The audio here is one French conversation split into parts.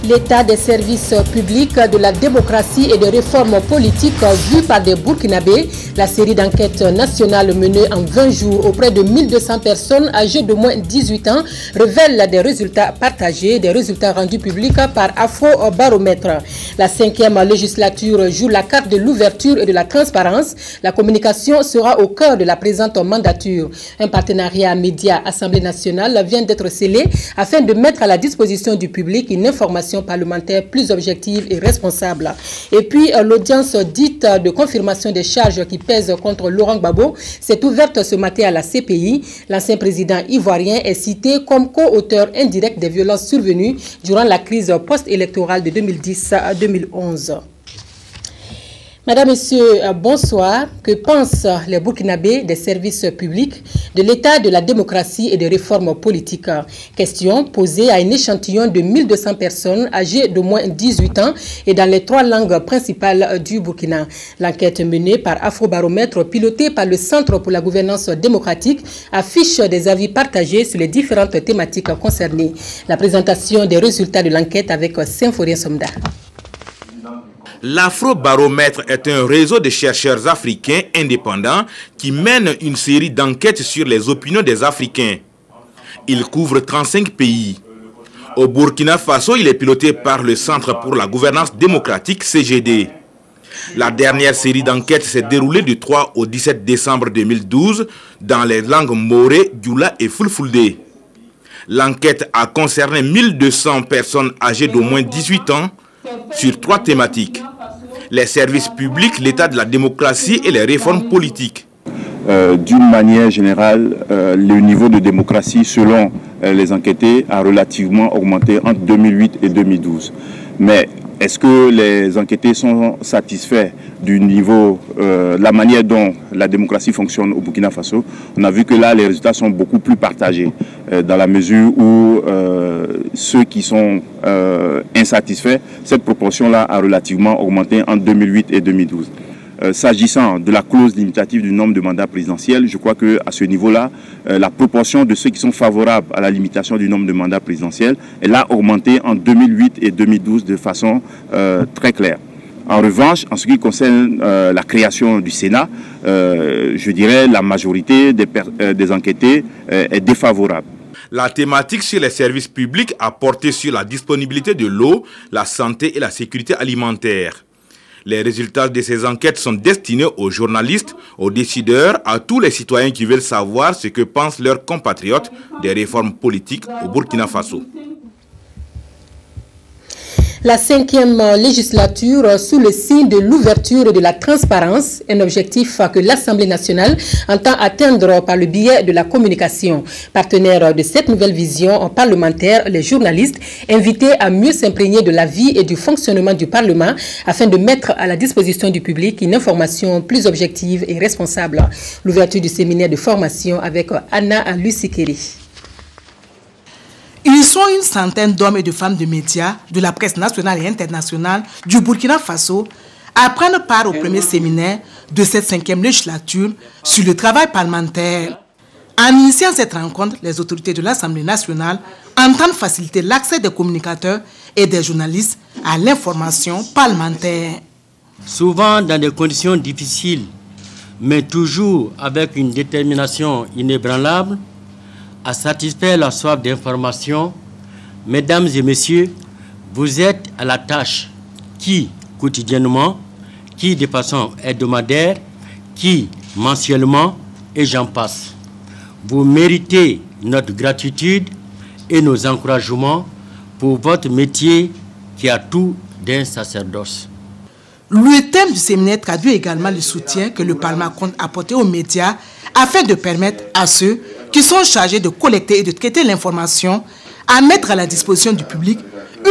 L'état des services publics, de la démocratie et des réformes politiques vues par des Burkinabés, la série d'enquêtes nationales menée en 20 jours auprès de 1200 personnes âgées de moins de 18 ans révèle des résultats partagés, des résultats rendus publics par Afrobaromètre. La 5e législature joue la carte de l'ouverture et de la transparence. La communication sera au cœur de la présente mandature. Un partenariat média-Assemblée nationale vient d'être scellé afin de mettre à la disposition du public une information parlementaire plus objective et responsable. Et puis, l'audience dite de confirmation des charges qui pèsent contre Laurent Gbagbo s'est ouverte ce matin à la CPI. L'ancien président ivoirien est cité comme co-auteur indirect des violences survenues durant la crise post-électorale de 2010 à 2011. Madame, Messieurs, bonsoir. Que pensent les Burkinabés des services publics, de l'état de la démocratie et des réformes politiques? Question posée à un échantillon de 1200 personnes âgées de moins de 18 ans et dans les 3 langues principales du Burkina. L'enquête menée par Afrobaromètre, pilotée par le Centre pour la gouvernance démocratique, affiche des avis partagés sur les différentes thématiques concernées. La présentation des résultats de l'enquête avec Symphorien Somda. L'Afrobaromètre est un réseau de chercheurs africains indépendants qui mènent une série d'enquêtes sur les opinions des Africains. Il couvre 35 pays. Au Burkina Faso, il est piloté par le Centre pour la gouvernance démocratique CGD. La dernière série d'enquêtes s'est déroulée du 3 au 17 décembre 2012 dans les langues Moré, Dioula et Fulfulde. L'enquête a concerné 1200 personnes âgées d'au moins 18 ans sur 3 thématiques: les services publics, l'état de la démocratie et les réformes politiques. D'une manière générale, le niveau de démocratie, selon les enquêtés, a relativement augmenté entre 2008 et 2012. Mais est-ce que les enquêtés sont satisfaits du niveau, la manière dont la démocratie fonctionne au Burkina Faso? On a vu que là, les résultats sont beaucoup plus partagés, dans la mesure où ceux qui sont insatisfaits, cette proportion-là a relativement augmenté entre 2008 et 2012. S'agissant de la clause limitative du nombre de mandats présidentiels, je crois qu'à ce niveau-là, la proportion de ceux qui sont favorables à la limitation du nombre de mandats présidentiels, elle a augmenté en 2008 et 2012 de façon très claire. En revanche, en ce qui concerne la création du Sénat, je dirais la majorité des enquêtés est défavorable. La thématique sur les services publics a porté sur la disponibilité de l'eau, la santé et la sécurité alimentaire. Les résultats de ces enquêtes sont destinés aux journalistes, aux décideurs, à tous les citoyens qui veulent savoir ce que pensent leurs compatriotes des réformes politiques au Burkina Faso. La 5e législature sous le signe de l'ouverture et de la transparence, un objectif que l'Assemblée nationale entend atteindre par le biais de la communication. Partenaires de cette nouvelle vision parlementaire, les journalistes invités à mieux s'imprégner de la vie et du fonctionnement du Parlement afin de mettre à la disposition du public une information plus objective et responsable. L'ouverture du séminaire de formation avec Anna Lusikeri. Ils sont une centaine d'hommes et de femmes de médias, de la presse nationale et internationale du Burkina Faso à prendre part au premier séminaire de cette 5e législature sur le travail parlementaire. En initiant cette rencontre, les autorités de l'Assemblée nationale entendent faciliter l'accès des communicateurs et des journalistes à l'information parlementaire. Souvent dans des conditions difficiles, mais toujours avec une détermination inébranlable, à satisfaire la soif d'information, mesdames et messieurs, vous êtes à la tâche qui, quotidiennement, qui de façon hebdomadaire, qui mensuellement, et j'en passe. Vous méritez notre gratitude et nos encouragements pour votre métier qui a tout d'un sacerdoce. Le thème du séminaire traduit également le soutien que le Parlement compte apporter aux médias afin de permettre à ceux qui sont chargés de collecter et de traiter l'information à mettre à la disposition du public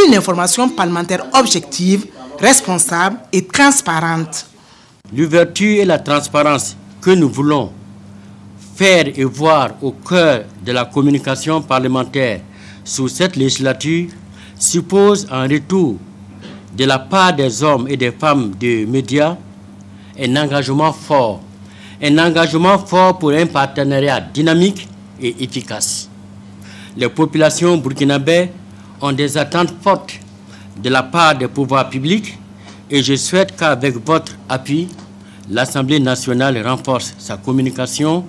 une information parlementaire objective, responsable et transparente. L'ouverture et la transparence que nous voulons faire et voir au cœur de la communication parlementaire sous cette législature suppose un retour de la part des hommes et des femmes des médias un engagement fort pour un partenariat dynamique et efficace. Les populations burkinabées ont des attentes fortes de la part des pouvoirs publics et je souhaite qu'avec votre appui, l'Assemblée nationale renforce sa communication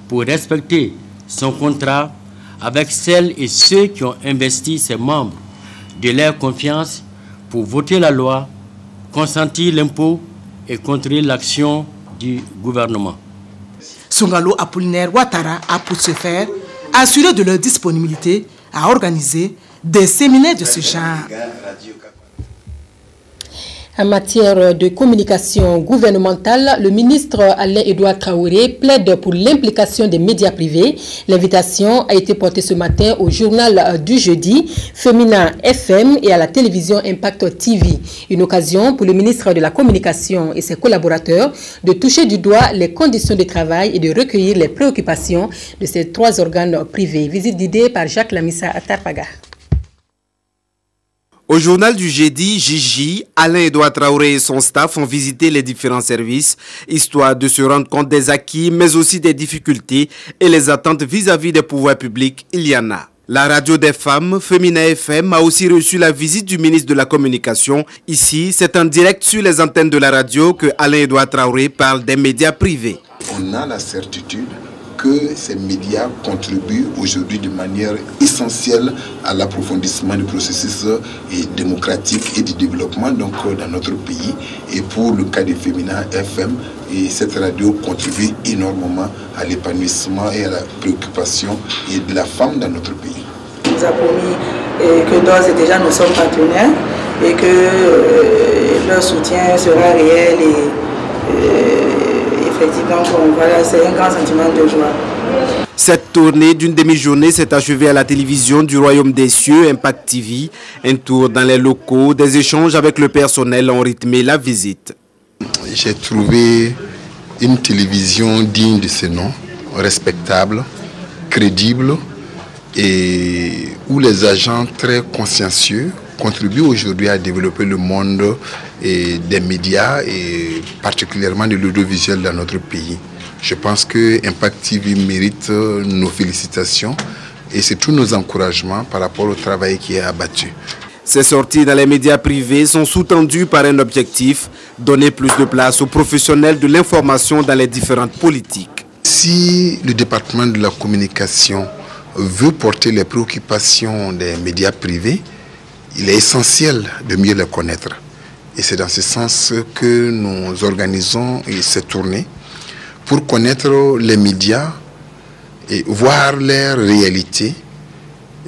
pour respecter son contrat avec celles et ceux qui ont investi ses membres de leur confiance pour voter la loi, consentir l'impôt et contrôler l'action du gouvernement. Songalo Apollinaire Ouattara a pour ce faire assuré de leur disponibilité à organiser des séminaires de ce genre. En matière de communication gouvernementale, le ministre Alain-Edouard Traoré plaide pour l'implication des médias privés. L'invitation a été portée ce matin au journal du jeudi, Féminin FM et à la télévision Impact TV. Une occasion pour le ministre de la Communication et ses collaborateurs de toucher du doigt les conditions de travail et de recueillir les préoccupations de ces trois organes privés. Visite guidée par Jacques Lamissa à Tarpaga. Au journal du jeudi, Gigi, Alain-Edouard Traoré et son staff ont visité les différents services, histoire de se rendre compte des acquis, mais aussi des difficultés et les attentes vis-à-vis des pouvoirs publics. Il y en a. La radio des femmes, Féminin FM, a aussi reçu la visite du ministre de la Communication. Ici, c'est en direct sur les antennes de la radio que Alain-Edouard Traoré parle des médias privés. On a la certitude que ces médias contribuent aujourd'hui de manière essentielle à l'approfondissement du processus démocratique et du développement dans notre pays. Et pour le cas du Féminin FM, cette radio contribue énormément à l'épanouissement et à la préoccupation de la femme dans notre pays. On nous a promis que d'ores et déjà nous sommes partenaires et que leur soutien sera réel et effectivement, voilà, c'est un grand sentiment de joie. Cette tournée d'une demi-journée s'est achevée à la télévision du Royaume des Cieux, Impact TV. Un tour dans les locaux, des échanges avec le personnel ont rythmé la visite. J'ai trouvé une télévision digne de ce nom, respectable, crédible et où les agents très consciencieux contribuent aujourd'hui à développer le monde des médias et particulièrement de l'audiovisuel dans notre pays. Je pense que Impact TV mérite nos félicitations et c'est tous nos encouragements par rapport au travail qui est abattu. Ces sorties dans les médias privés sont sous-tendues par un objectif, donner plus de place aux professionnels de l'information dans les différentes politiques. Si le département de la communication veut porter les préoccupations des médias privés, il est essentiel de mieux les connaître. Et c'est dans ce sens que nous organisons cette tournée pour connaître les médias et voir leur réalité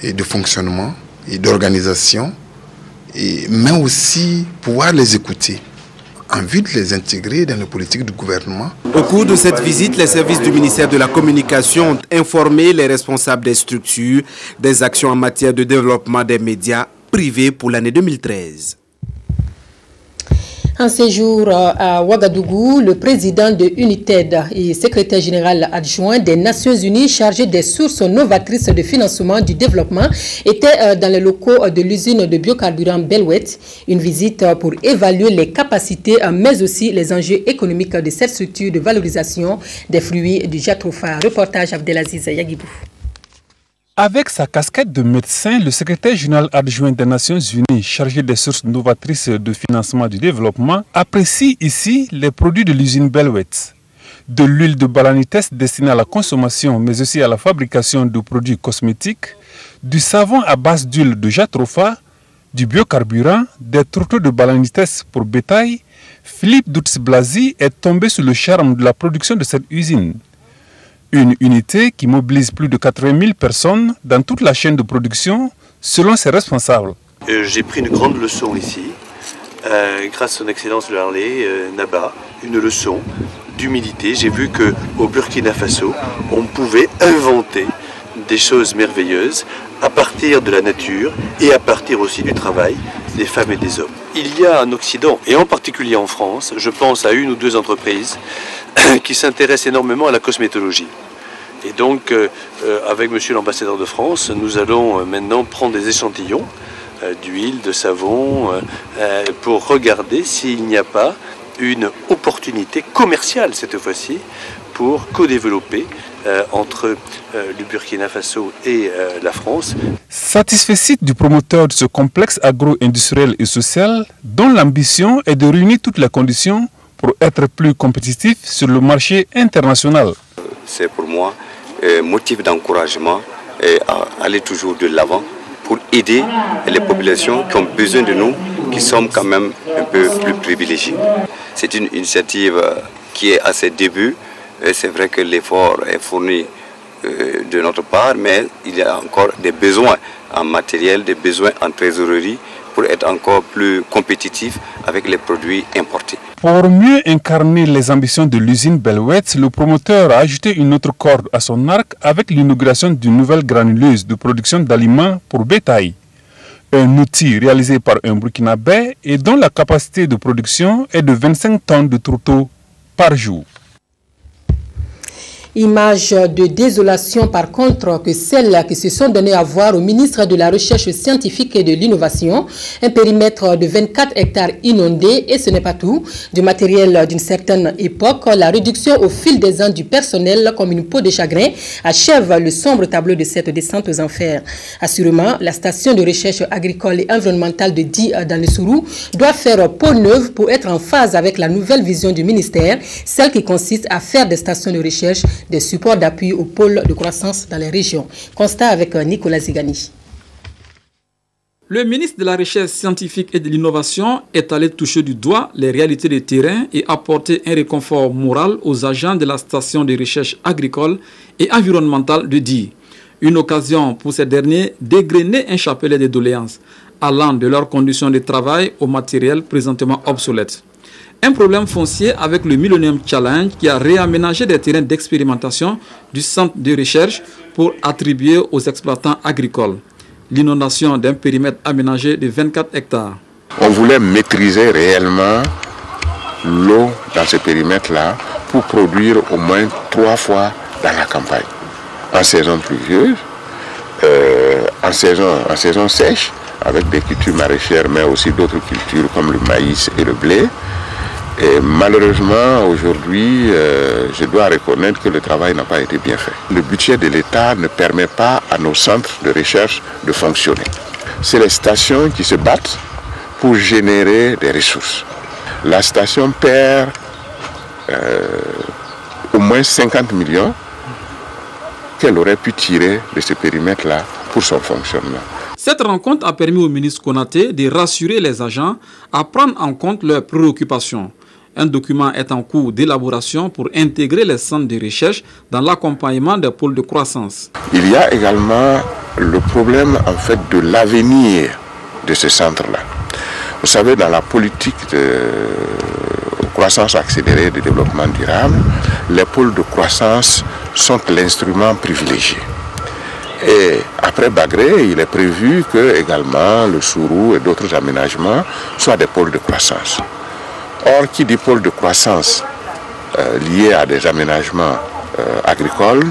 de fonctionnement et d'organisation, mais aussi pouvoir les écouter en vue de les intégrer dans les politiques du gouvernement. Au cours de cette visite, les services du ministère de la Communication ont informé les responsables des structures des actions en matière de développement des médias privés pour l'année 2013. En séjour à Ouagadougou, le président de UNITED et secrétaire général adjoint des Nations Unies chargé des sources novatrices de financement du développement était dans les locaux de l'usine de biocarburant Belwet. Une visite pour évaluer les capacités mais aussi les enjeux économiques de cette structure de valorisation des fruits du Jatropha. Reportage Abdelaziz Yagibou. Avec sa casquette de médecin, le secrétaire général adjoint des Nations Unies chargé des sources novatrices de financement du développement apprécie ici les produits de l'usine Belwet. De l'huile de balanites destinée à la consommation mais aussi à la fabrication de produits cosmétiques, du savon à base d'huile de Jatropha, du biocarburant, des trottoirs de balanites pour bétail, Philippe Douts-Blazy est tombé sous le charme de la production de cette usine. Une unité qui mobilise plus de 80 000 personnes dans toute la chaîne de production, selon ses responsables. J'ai pris une grande leçon ici, grâce à son excellence le Harley Naba, une leçon d'humilité. J'ai vu qu'au Burkina Faso, on pouvait inventer des choses merveilleuses à partir de la nature et à partir aussi du travail des femmes et des hommes. Il y a en Occident, et en particulier en France, je pense à une ou deux entreprises qui s'intéressent énormément à la cosmétologie. Et donc, avec monsieur l'ambassadeur de France, nous allons maintenant prendre des échantillons d'huile, de savon, pour regarder s'il n'y a pas une opportunité commerciale cette fois-ci pour co-développer entre le Burkina Faso et la France. Satisfait du promoteur de ce complexe agro-industriel et social, dont l'ambition est de réunir toutes les conditions pour être plus compétitif sur le marché international. C'est pour moi motif d'encouragement et aller toujours de l'avant pour aider les populations qui ont besoin de nous, qui sommes quand même un peu plus privilégiés. C'est une initiative qui est à ses débuts. C'est vrai que l'effort est fourni de notre part, mais il y a encore des besoins en matériel, des besoins en trésorerie pour être encore plus compétitif avec les produits importés. Pour mieux incarner les ambitions de l'usine Belwetz, le promoteur a ajouté une autre corde à son arc avec l'inauguration d'une nouvelle granuleuse de production d'aliments pour bétail. Un outil réalisé par un Burkinabé et dont la capacité de production est de 25 tonnes de tourteaux par jour. Image de désolation par contre que celles qui se sont données à voir au ministre de la Recherche scientifique et de l'Innovation. Un périmètre de 24 hectares inondés et ce n'est pas tout. Du matériel d'une certaine époque, la réduction au fil des ans du personnel comme une peau de chagrin achève le sombre tableau de cette descente aux enfers. Assurément, la station de recherche agricole et environnementale de Di dans le Sourou doit faire peau neuve pour être en phase avec la nouvelle vision du ministère, celle qui consiste à faire des stations de recherche des supports d'appui au pôle de croissance dans les régions. Constat avec Nicolas Zigani. Le ministre de la Recherche scientifique et de l'Innovation est allé toucher du doigt les réalités du terrain et apporter un réconfort moral aux agents de la station de recherche agricole et environnementale de Di. Une occasion pour ces derniers d'égrener un chapelet de doléances allant de leurs conditions de travail au matériel présentement obsolète. Un problème foncier avec le Millennium Challenge qui a réaménagé des terrains d'expérimentation du centre de recherche pour attribuer aux exploitants agricoles. L'inondation d'un périmètre aménagé de 24 hectares. On voulait maîtriser réellement l'eau dans ce périmètre-là pour produire au moins 3 fois dans la campagne. En saison pluvieuse, en saison sèche, avec des cultures maraîchères, mais aussi d'autres cultures comme le maïs et le blé. Et malheureusement, aujourd'hui, je dois reconnaître que le travail n'a pas été bien fait. Le budget de l'État ne permet pas à nos centres de recherche de fonctionner. C'est les stations qui se battent pour générer des ressources. La station perd au moins 50 millions qu'elle aurait pu tirer de ce périmètre-là pour son fonctionnement. Cette rencontre a permis au ministre Konaté de rassurer les agents à prendre en compte leurs préoccupations. Un document est en cours d'élaboration pour intégrer les centres de recherche dans l'accompagnement des pôles de croissance. Il y a également le problème en fait de l'avenir de ce centre-là. Vous savez, dans la politique de croissance accélérée de développement durable, les pôles de croissance sont l'instrument privilégié. Et après Bagré, il est prévu que également le Sourou et d'autres aménagements soient des pôles de croissance. Or, qui dit pôle de croissance lié à des aménagements agricoles,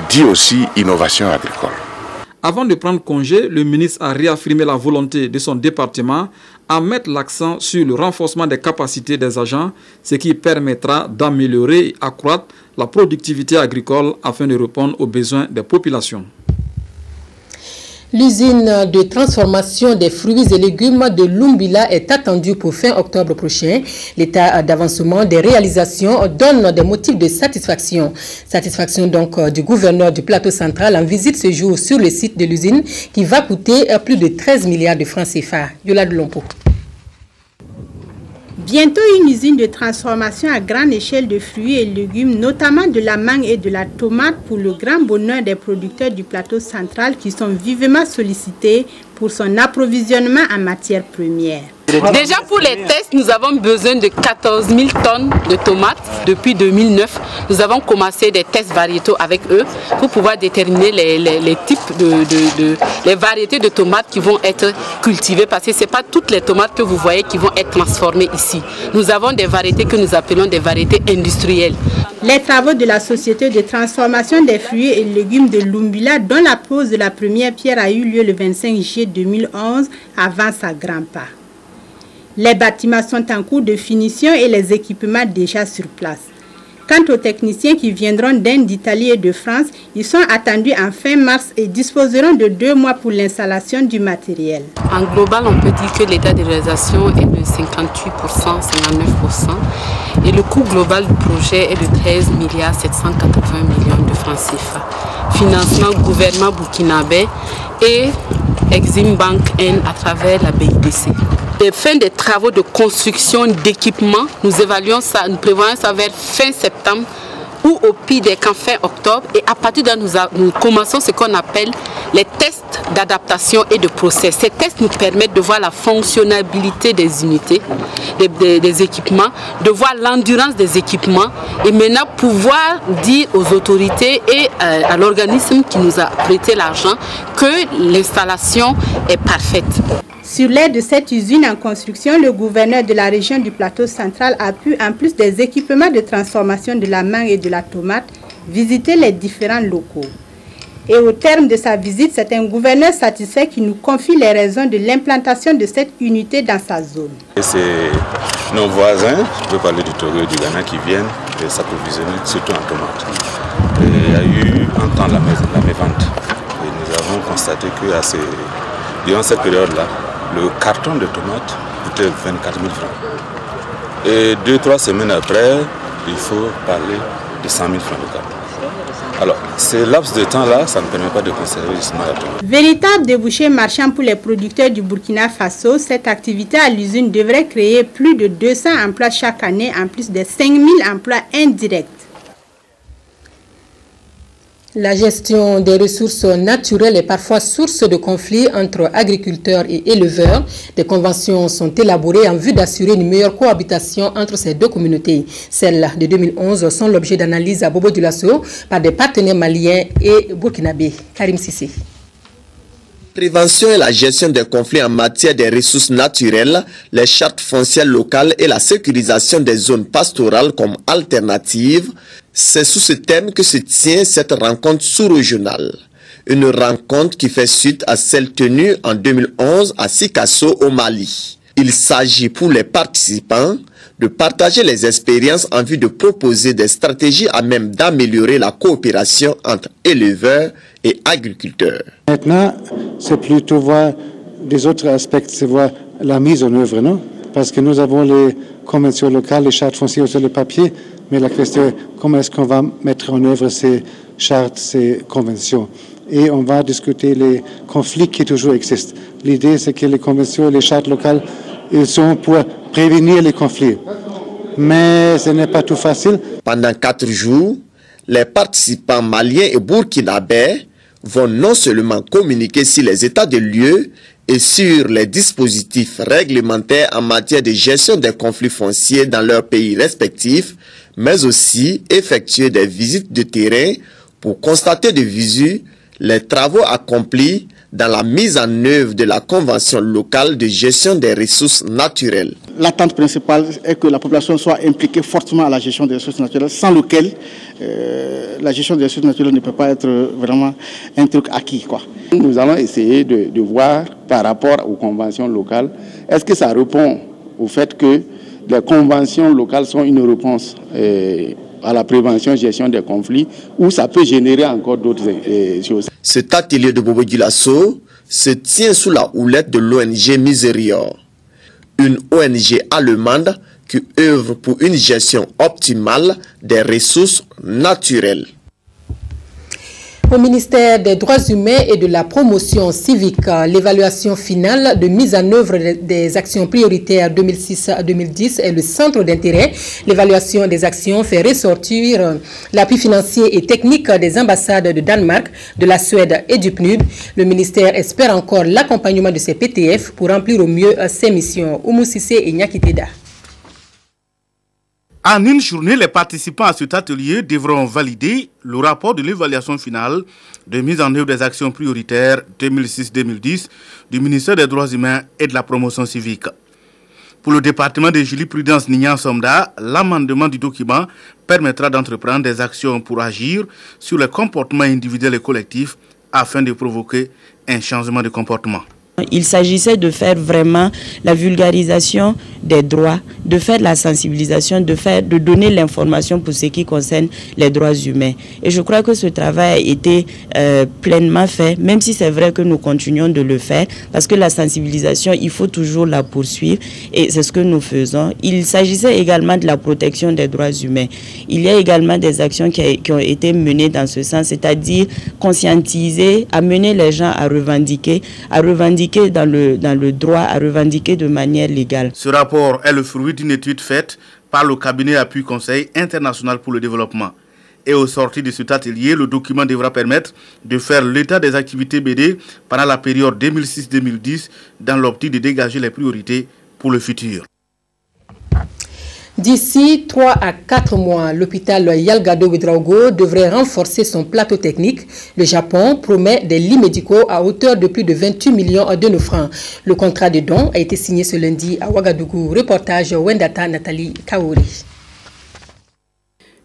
dit aussi innovation agricole. Avant de prendre congé, le ministre a réaffirmé la volonté de son département à mettre l'accent sur le renforcement des capacités des agents, ce qui permettra d'améliorer et accroître la productivité agricole afin de répondre aux besoins des populations. L'usine de transformation des fruits et légumes de Lumbila est attendue pour fin octobre prochain. L'état d'avancement des réalisations donne des motifs de satisfaction. Satisfaction donc du gouverneur du plateau central en visite ce jour sur le site de l'usine qui va coûter plus de 13 milliards de francs CFA. Yola de Lompo. Bientôt une usine de transformation à grande échelle de fruits et légumes, notamment de la mangue et de la tomate pour le grand bonheur des producteurs du plateau central qui sont vivement sollicités pour son approvisionnement en matières premières. Déjà pour les tests, nous avons besoin de 14 000 tonnes de tomates. Depuis 2009, nous avons commencé des tests variétaux avec eux pour pouvoir déterminer les types les variétés de tomates qui vont être cultivées parce que ce n'est pas toutes les tomates que vous voyez qui vont être transformées ici. Nous avons des variétés que nous appelons des variétés industrielles. Les travaux de la société de transformation des fruits et légumes de Lumbila, dont la pose de la première pierre a eu lieu le 25 juillet 2011, avance à grands pas. Les bâtiments sont en cours de finition et les équipements déjà sur place. Quant aux techniciens qui viendront d'Inde, d'Italie et de France, ils sont attendus en fin mars et disposeront de 2 mois pour l'installation du matériel. En global, on peut dire que l'état de réalisation est de 58%, 59%. Et le coût global du projet est de 13 milliards 780 millions de francs CFA. Financement gouvernement burkinabé et Exim Bank N à travers la BIDC. Les fins des travaux de construction d'équipement, nous prévoyons ça vers fin septembre ou au pire des camps fin octobre. Et à partir de là, nous commençons ce qu'on appelle les tests d'adaptation et de process. Ces tests nous permettent de voir la fonctionnalité des unités, des équipements, de voir l'endurance des équipements et maintenant pouvoir dire aux autorités et à l'organisme qui nous a prêté l'argent que l'installation est parfaite. Sur l'aide de cette usine en construction, le gouverneur de la région du plateau central a pu, en plus des équipements de transformation de la mangue et de la tomate, visiter les différents locaux. Et au terme de sa visite, c'est un gouverneur satisfait qui nous confie les raisons de l'implantation de cette unité dans sa zone. C'est nos voisins, je peux parler du Togo et du Ghana, qui viennent s'approvisionner, surtout en tomates. Il y a eu un temps la mévente. Et nous avons constaté que durant cette période-là, le carton de tomates coûtait 24 000 francs. Et 2-3 semaines après, il faut parler de 100 000 francs de carton. Alors, ces laps de temps-là, ça ne permet pas de conserver justement la tomate. Véritable débouché marchand pour les producteurs du Burkina Faso, cette activité à l'usine devrait créer plus de 200 emplois chaque année, en plus de 5 000 emplois indirects. La gestion des ressources naturelles est parfois source de conflits entre agriculteurs et éleveurs. Des conventions sont élaborées en vue d'assurer une meilleure cohabitation entre ces deux communautés. Celles de 2011 sont l'objet d'analyse à Bobo-Dioulasso par des partenaires maliens et burkinabés. Karim Sissi. Prévention et la gestion des conflits en matière des ressources naturelles, les chartes foncières locales et la sécurisation des zones pastorales comme alternative, c'est sous ce thème que se tient cette rencontre sous-régionale. Une rencontre qui fait suite à celle tenue en 2011 à Sikasso au Mali. Il s'agit pour les participants de partager les expériences en vue de proposer des stratégies à même d'améliorer la coopération entre éleveurs et agriculteurs. Maintenant, c'est plutôt voir des autres aspects, c'est voir la mise en œuvre, non? Parce que nous avons les conventions locales, les chartes foncières sur le papier, mais la question est comment est-ce qu'on va mettre en œuvre ces chartes, ces conventions. Et on va discuter les conflits qui toujours existent. L'idée, c'est que les conventions et les chartes locales, ils sont pour prévenir les conflits. Mais ce n'est pas tout facile. Pendant 4 jours, les participants maliens et burkinabés vont non seulement communiquer sur les états de lieu et sur les dispositifs réglementaires en matière de gestion des conflits fonciers dans leurs pays respectifs, mais aussi effectuer des visites de terrain pour constater de visu les travaux accomplis dans la mise en œuvre de la Convention locale de gestion des ressources naturelles. L'attente principale est que la population soit impliquée fortement à la gestion des ressources naturelles, sans lequel la gestion des ressources naturelles ne peut pas être vraiment un truc acquis, quoi. Nous allons essayer de voir par rapport aux conventions locales, est-ce que ça répond au fait que les conventions locales sont une réponse à la prévention et gestion des conflits, ou ça peut générer encore d'autres choses. Cet atelier de Bobo-Dioulasso se tient sous la houlette de l'ONG Misérior, une ONG allemande qui œuvre pour une gestion optimale des ressources naturelles. Au ministère des Droits humains et de la promotion civique, l'évaluation finale de mise en œuvre des actions prioritaires 2006 à 2010 est le centre d'intérêt. L'évaluation des actions fait ressortir l'appui financier et technique des ambassades de Danemark, de la Suède et du PNUD. Le ministère espère encore l'accompagnement de ces PTF pour remplir au mieux ses missions. Oumou Sissé et Nyakiteda. En une journée, les participants à cet atelier devront valider le rapport de l'évaluation finale de mise en œuvre des actions prioritaires 2006-2010 du ministère des Droits humains et de la promotion civique. Pour le département de Julie Prudence Nignan Somda, l'amendement du document permettra d'entreprendre des actions pour agir sur les comportements individuels et collectifs afin de provoquer un changement de comportement. Il s'agissait de faire vraiment la vulgarisation des droits, de faire la sensibilisation, de donner l'information pour ce qui concerne les droits humains. Et je crois que ce travail a été pleinement fait, même si c'est vrai que nous continuons de le faire, parce que la sensibilisation, il faut toujours la poursuivre, et c'est ce que nous faisons. Il s'agissait également de la protection des droits humains. Il y a également des actions qui ont été menées dans ce sens, c'est-à-dire conscientiser, amener les gens à revendiquer dans le droit, à revendiquer de manière légale. Ce rapport est le fruit d'une étude faite par le cabinet Appui Conseil International pour le Développement. Et au sorti de cet atelier, le document devra permettre de faire l'état des activités BD pendant la période 2006-2010 dans l'optique de dégager les priorités pour le futur. D'ici 3 à 4 mois, l'hôpital Yalgado Ouédraogo devrait renforcer son plateau technique. Le Japon promet des lits médicaux à hauteur de plus de 28 millions de nos francs. Le contrat de don a été signé ce lundi à Ouagadougou. Reportage Wendata Nathalie Kaori.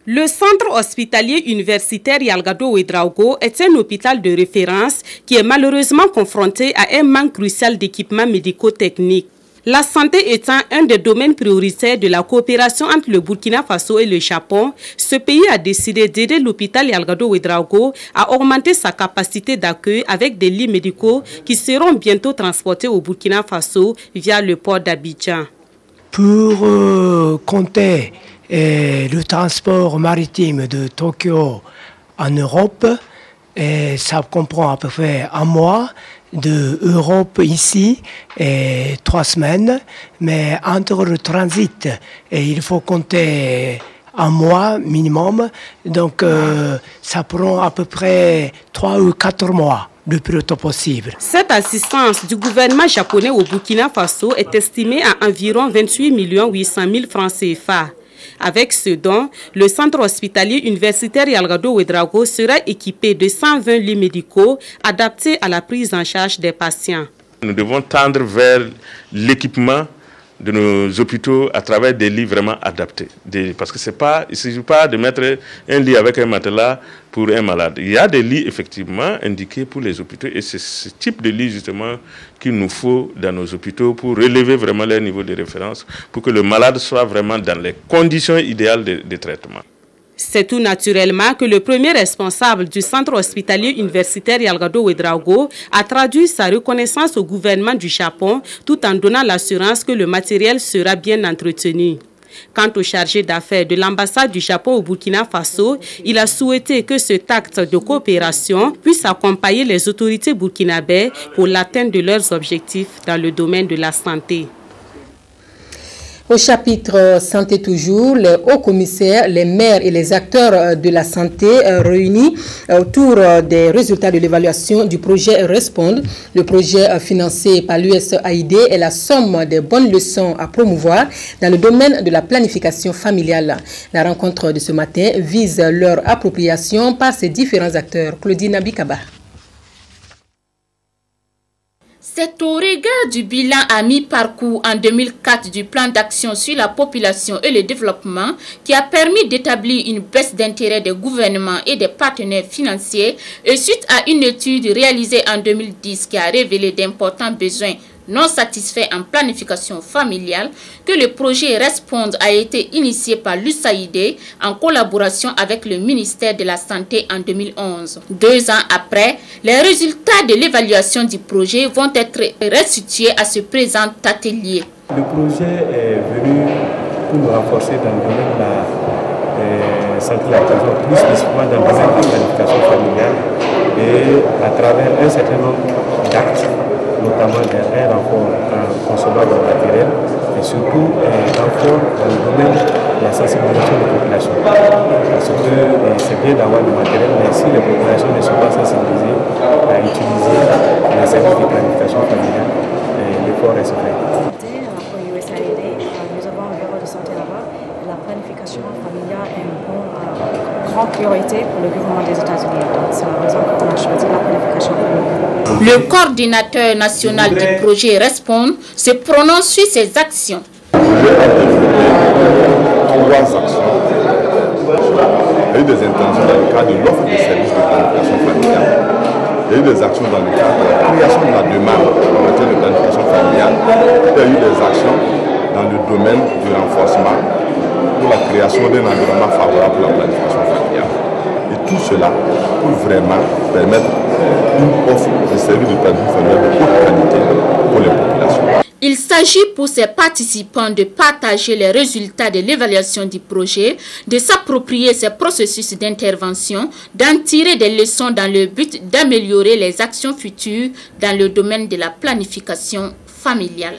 Le centre hospitalier universitaire Yalgado Ouédraogo est un hôpital de référence qui est malheureusement confronté à un manque crucial d'équipements médico-techniques. La santé étant un des domaines prioritaires de la coopération entre le Burkina Faso et le Japon, ce pays a décidé d'aider l'hôpital Yalgado Ouédraogo à augmenter sa capacité d'accueil avec des lits médicaux qui seront bientôt transportés au Burkina Faso via le port d'Abidjan. Pour compter le transport maritime de Tokyo en Europe, ça comprend à peu près un mois. De Europe ici, 3 semaines, mais entre le transit, il faut compter un mois minimum, donc ça prend à peu près 3 ou 4 mois. Le plus tôt possible. Cette assistance du gouvernement japonais au Burkina Faso est estimée à environ 28 800 000 francs CFA. Avec ce don, le centre hospitalier universitaire Yalgado Ouédraogo sera équipé de 120 lits médicaux adaptés à la prise en charge des patients. Nous devons tendre vers l'équipement de nos hôpitaux à travers des lits vraiment adaptés. Parce que il ne s'agit pas de mettre un lit avec un matelas pour un malade. Il y a des lits effectivement indiqués pour les hôpitaux et c'est ce type de lit justement qu'il nous faut dans nos hôpitaux pour relever vraiment leur niveau de référence, pour que le malade soit vraiment dans les conditions idéales de traitement. C'est tout naturellement que le premier responsable du centre hospitalier universitaire Yalgado Ouédraogo a traduit sa reconnaissance au gouvernement du Japon tout en donnant l'assurance que le matériel sera bien entretenu. Quant au chargé d'affaires de l'ambassade du Japon au Burkina Faso, il a souhaité que cet acte de coopération puisse accompagner les autorités burkinabées pour l'atteinte de leurs objectifs dans le domaine de la santé. Au chapitre santé toujours, les hauts commissaires, les maires et les acteurs de la santé réunis autour des résultats de l'évaluation du projet Respond. Le projet financé par l'USAID est la somme des bonnes leçons à promouvoir dans le domaine de la planification familiale. La rencontre de ce matin vise leur appropriation par ces différents acteurs. Claudine Abikaba. C'est au regard du bilan à mi-parcours en 2004 du plan d'action sur la population et le développement qui a permis d'établir une baisse d'intérêt des gouvernements et des partenaires financiers et suite à une étude réalisée en 2010 qui a révélé d'importants besoins non satisfaits en planification familiale que le projet Respond a été initié par l'USAID en collaboration avec le ministère de la Santé en 2011. 2 ans après, les résultats de l'évaluation du projet vont être restitués à ce présent atelier. Le projet est venu pour nous renforcer dans le domaine de la santé de la personne, plus spécifiquement dans le domaine de la planification familiale et à travers un certain nombre d'actes, notamment un renfort en consommant de matériel et surtout un renfort dans le domaine de la sensibilisation des populations. Parce que c'est bien d'avoir du matériel, mais si les populations ne sont pas sensibilisées à utiliser les services de planification familiale, l'effort reste fait. Pour USAID, nous avons un bureau de santé là-bas. La planification familiale est une grande priorité pour le gouvernement des États-Unis. C'est la raison qu'on a choisi la planification familiale. Le coordinateur national du projet Respond se prononce sur ces actions. Le projet a développé 3 actions. Il y a eu des intentions dans le cadre de l'offre de services de planification familiale. Il y a eu des actions dans le cadre de la création de la demande en matière de planification familiale. Il y a eu des actions dans le domaine du renforcement pour la création d'un environnement favorable pour la planification familiale. Et tout cela pour vraiment permettre une offre de services de planification familiale de haute qualité pour les populations. Il s'agit pour ces participants de partager les résultats de l'évaluation du projet, de s'approprier ces processus d'intervention, d'en tirer des leçons dans le but d'améliorer les actions futures dans le domaine de la planification familiale.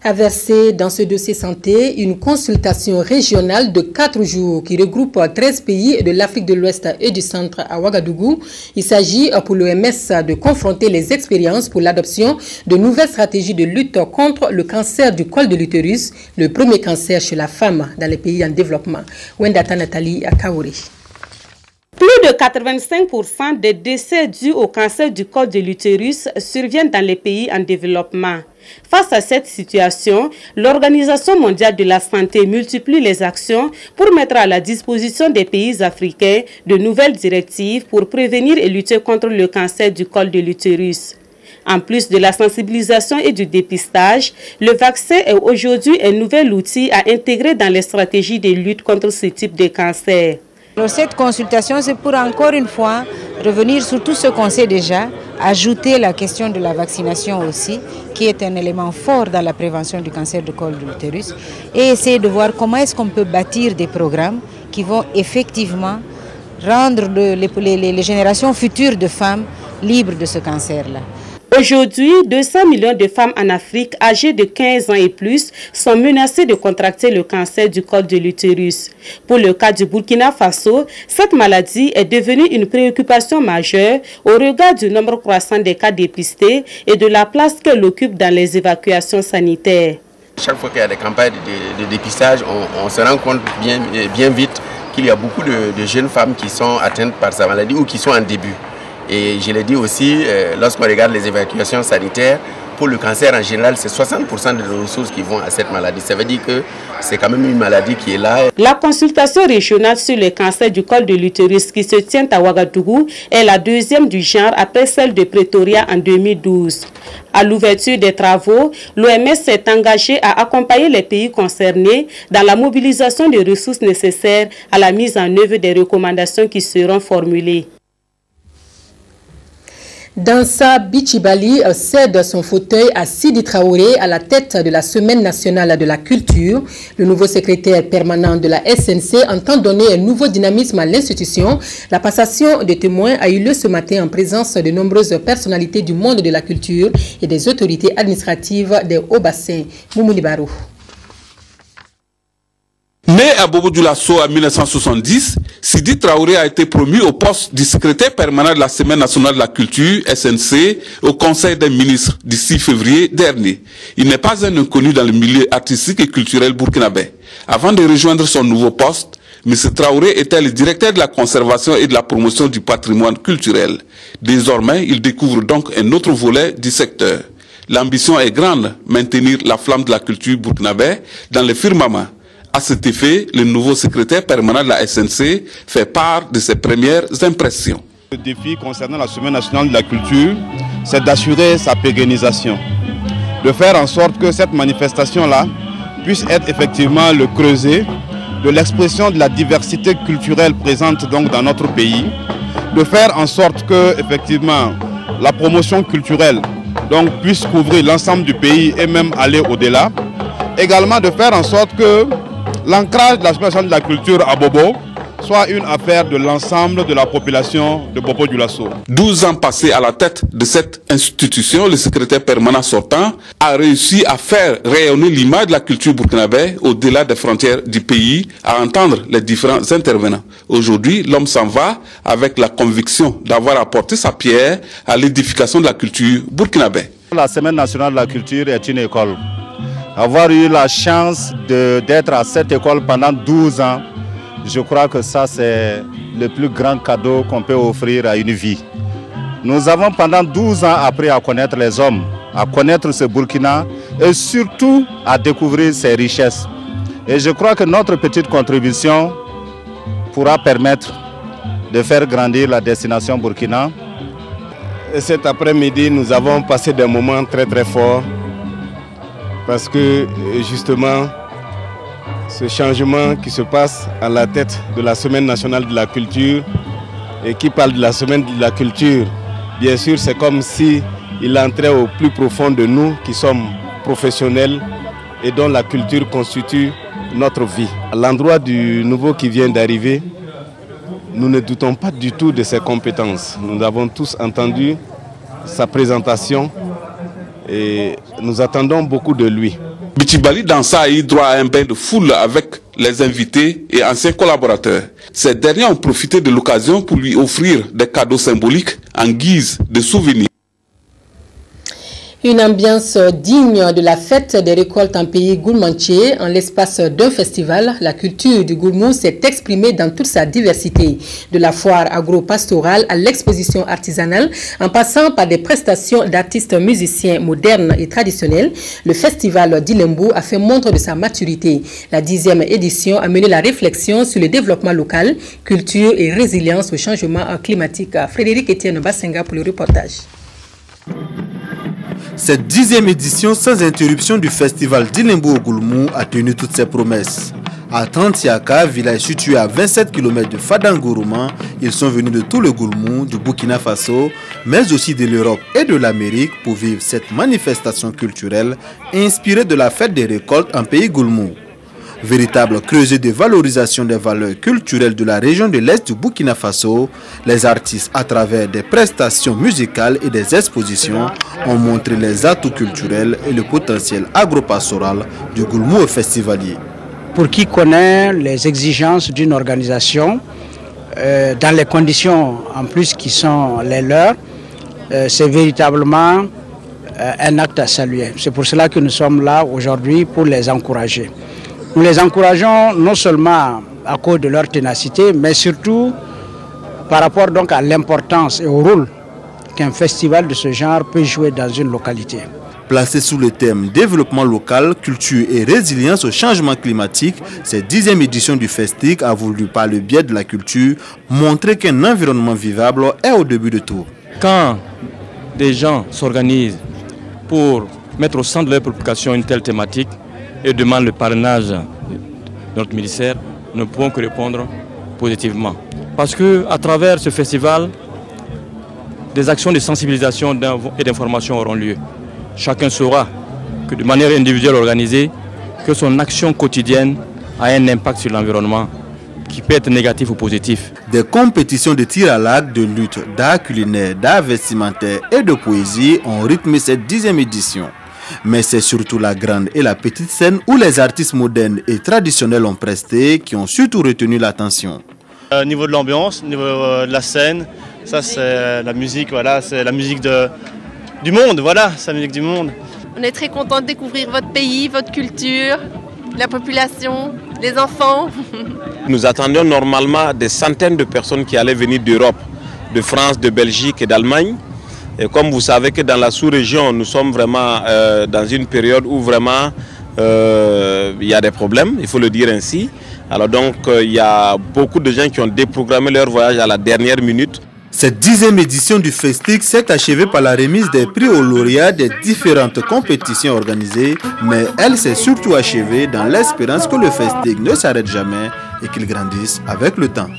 A versé dans ce dossier santé une consultation régionale de 4 jours qui regroupe 13 pays de l'Afrique de l'Ouest et du Centre à Ouagadougou. Il s'agit pour l'OMS de confronter les expériences pour l'adoption de nouvelles stratégies de lutte contre le cancer du col de l'utérus, le premier cancer chez la femme dans les pays en développement. Wendata Nathalie Kaori. Plus de 85% des décès dus au cancer du col de l'utérus surviennent dans les pays en développement. Face à cette situation, l'Organisation mondiale de la santé multiplie les actions pour mettre à la disposition des pays africains de nouvelles directives pour prévenir et lutter contre le cancer du col de l'utérus. En plus de la sensibilisation et du dépistage, le vaccin est aujourd'hui un nouvel outil à intégrer dans les stratégies de lutte contre ce type de cancer. Alors cette consultation, c'est pour encore une fois revenir sur tout ce qu'on sait déjà, ajouter la question de la vaccination aussi, qui est un élément fort dans la prévention du cancer du col de l'utérus, et essayer de voir comment est-ce qu'on peut bâtir des programmes qui vont effectivement rendre les générations futures de femmes libres de ce cancer-là. Aujourd'hui, 200 millions de femmes en Afrique âgées de 15 ans et plus sont menacées de contracter le cancer du col de l'utérus. Pour le cas du Burkina Faso, cette maladie est devenue une préoccupation majeure au regard du nombre croissant des cas dépistés et de la place qu'elle occupe dans les évacuations sanitaires. Chaque fois qu'il y a des campagnes de dépistage, on se rend compte bien vite qu'il y a beaucoup de jeunes femmes qui sont atteintes par sa maladie ou qui sont en début. Et je l'ai dit aussi, lorsqu'on regarde les évacuations sanitaires, pour le cancer en général, c'est 60% des ressources qui vont à cette maladie. Ça veut dire que c'est quand même une maladie qui est là. La consultation régionale sur le cancer du col de l'utérus qui se tient à Ouagadougou est la deuxième du genre après celle de Pretoria en 2012. À l'ouverture des travaux, l'OMS s'est engagée à accompagner les pays concernés dans la mobilisation des ressources nécessaires à la mise en œuvre des recommandations qui seront formulées. Dansa Bichibali cède son fauteuil à Sidi Traoré à la tête de la Semaine nationale de la culture. Le nouveau secrétaire permanent de la SNC entend donner un nouveau dynamisme à l'institution. La passation de témoins a eu lieu ce matin en présence de nombreuses personnalités du monde de la culture et des autorités administratives des Hauts-Bassins. Moumouni Barou. Né à Bobo-Dioulasso en 1970, Sidi Traoré a été promu au poste du secrétaire permanent de la Semaine nationale de la culture, SNC, au Conseil des ministres du 6 février dernier. Il n'est pas un inconnu dans le milieu artistique et culturel burkinabé. Avant de rejoindre son nouveau poste, M. Traoré était le directeur de la conservation et de la promotion du patrimoine culturel. Désormais, il découvre donc un autre volet du secteur. L'ambition est grande, maintenir la flamme de la culture burkinabé dans le firmament. À cet effet, le nouveau secrétaire permanent de la SNC fait part de ses premières impressions. Le défi concernant la Semaine nationale de la culture, c'est d'assurer sa pérennisation, de faire en sorte que cette manifestation-là puisse être effectivement le creuset de l'expression de la diversité culturelle présente donc dans notre pays, de faire en sorte que effectivement la promotion culturelle donc puisse couvrir l'ensemble du pays et même aller au-delà, également de faire en sorte que l'ancrage de la Semaine nationale de la culture à Bobo soit une affaire de l'ensemble de la population de Bobo-Dioulasso. 12 ans passés à la tête de cette institution, le secrétaire permanent sortant a réussi à faire rayonner l'image de la culture burkinabé au-delà des frontières du pays, à entendre les différents intervenants. Aujourd'hui, l'homme s'en va avec la conviction d'avoir apporté sa pierre à l'édification de la culture burkinabé. La Semaine nationale de la culture est une école. Avoir eu la chance d'être à cette école pendant 12 ans, je crois que ça c'est le plus grand cadeau qu'on peut offrir à une vie. Nous avons pendant 12 ans appris à connaître les hommes, à connaître ce Burkina et surtout à découvrir ses richesses. Et je crois que notre petite contribution pourra permettre de faire grandir la destination Burkina cet après-midi, nous avons passé des moments très très forts parce que justement, ce changement qui se passe à la tête de la Semaine nationale de la culture et qui parle de la Semaine de la culture, bien sûr, c'est comme si il entrait au plus profond de nous qui sommes professionnels et dont la culture constitue notre vie. À l'endroit du nouveau qui vient d'arriver, nous ne doutons pas du tout de ses compétences. Nous avons tous entendu sa présentation et nous attendons beaucoup de lui. Bitibali Dansa a eu droit à un bain de foule avec les invités et anciens collaborateurs. Ces derniers ont profité de l'occasion pour lui offrir des cadeaux symboliques en guise de souvenirs. Une ambiance digne de la fête des récoltes en pays gourmandier. En l'espace d'un festival, la culture du gourmou s'est exprimée dans toute sa diversité. De la foire agro-pastorale à l'exposition artisanale, en passant par des prestations d'artistes musiciens modernes et traditionnels, le festival d'Ilembo a fait montre de sa maturité. La 10e édition a mené la réflexion sur le développement local, culture et résilience au changement climatique. Frédéric Etienne Bassenga pour le reportage. Cette 10e édition sans interruption du festival d'Ilembo au Goulmou a tenu toutes ses promesses. À Tantiaka, village situé à 27 km de Fadangourouman, ils sont venus de tout le Goulmou, du Burkina Faso, mais aussi de l'Europe et de l'Amérique pour vivre cette manifestation culturelle inspirée de la fête des récoltes en pays Goulmou. Véritable creuset de valorisation des valeurs culturelles de la région de l'Est du Burkina Faso, les artistes, à travers des prestations musicales et des expositions, ont montré les atouts culturels et le potentiel agro-pastoral du Goulmou festivalier. Pour qui connaît les exigences d'une organisation, dans les conditions en plus qui sont les leurs, c'est véritablement un acte à saluer. C'est pour cela que nous sommes là aujourd'hui pour les encourager. Nous les encourageons non seulement à cause de leur ténacité, mais surtout par rapport donc à l'importance et au rôle qu'un festival de ce genre peut jouer dans une localité. Placé sous le thème développement local, culture et résilience au changement climatique, cette 10e édition du Festic a voulu, par le biais de la culture, montrer qu'un environnement vivable est au début de tout. Quand des gens s'organisent pour mettre au centre de leur préoccupation une telle thématique, et demande le parrainage de notre ministère, nous ne pouvons que répondre positivement. Parce qu'à travers ce festival, des actions de sensibilisation et d'information auront lieu. Chacun saura que de manière individuelle organisée, que son action quotidienne a un impact sur l'environnement qui peut être négatif ou positif. Des compétitions de tir à l'arc, de lutte, d'art culinaire, d'art vestimentaire et de poésie ont rythmé cette 10e édition. Mais c'est surtout la grande et la petite scène où les artistes modernes et traditionnels ont presté qui ont surtout retenu l'attention. Au niveau de l'ambiance, au niveau de la scène, ça c'est la musique, voilà, c'est la musique du monde, voilà, c'est la musique du monde. On est très content de découvrir votre pays, votre culture, la population, les enfants. Nous attendions normalement des centaines de personnes qui allaient venir d'Europe, de France, de Belgique et d'Allemagne. Et comme vous savez que dans la sous-région, nous sommes vraiment dans une période où vraiment il y a des problèmes, il faut le dire ainsi. Alors donc il y a beaucoup de gens qui ont déprogrammé leur voyage à la dernière minute. Cette 10e édition du Festic s'est achevée par la remise des prix aux lauréats des différentes compétitions organisées, mais elle s'est surtout achevée dans l'espérance que le Festic ne s'arrête jamais et qu'il grandisse avec le temps.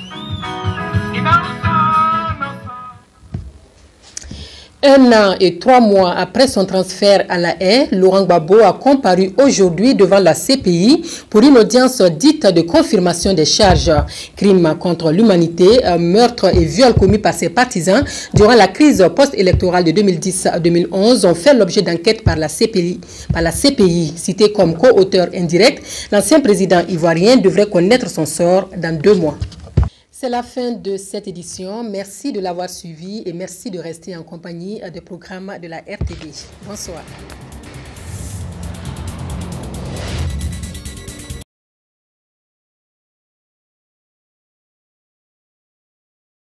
1 an et 3 mois après son transfert à La Haye, Laurent Gbagbo a comparu aujourd'hui devant la CPI pour une audience dite de confirmation des charges. Crimes contre l'humanité, meurtres et viols commis par ses partisans durant la crise post-électorale de 2010 à 2011 ont fait l'objet d'enquêtes par la CPI. Cité comme co-auteur indirect, l'ancien président ivoirien devrait connaître son sort dans 2 mois. C'est la fin de cette édition. Merci de l'avoir suivi et merci de rester en compagnie des programmes de la RTV. Bonsoir.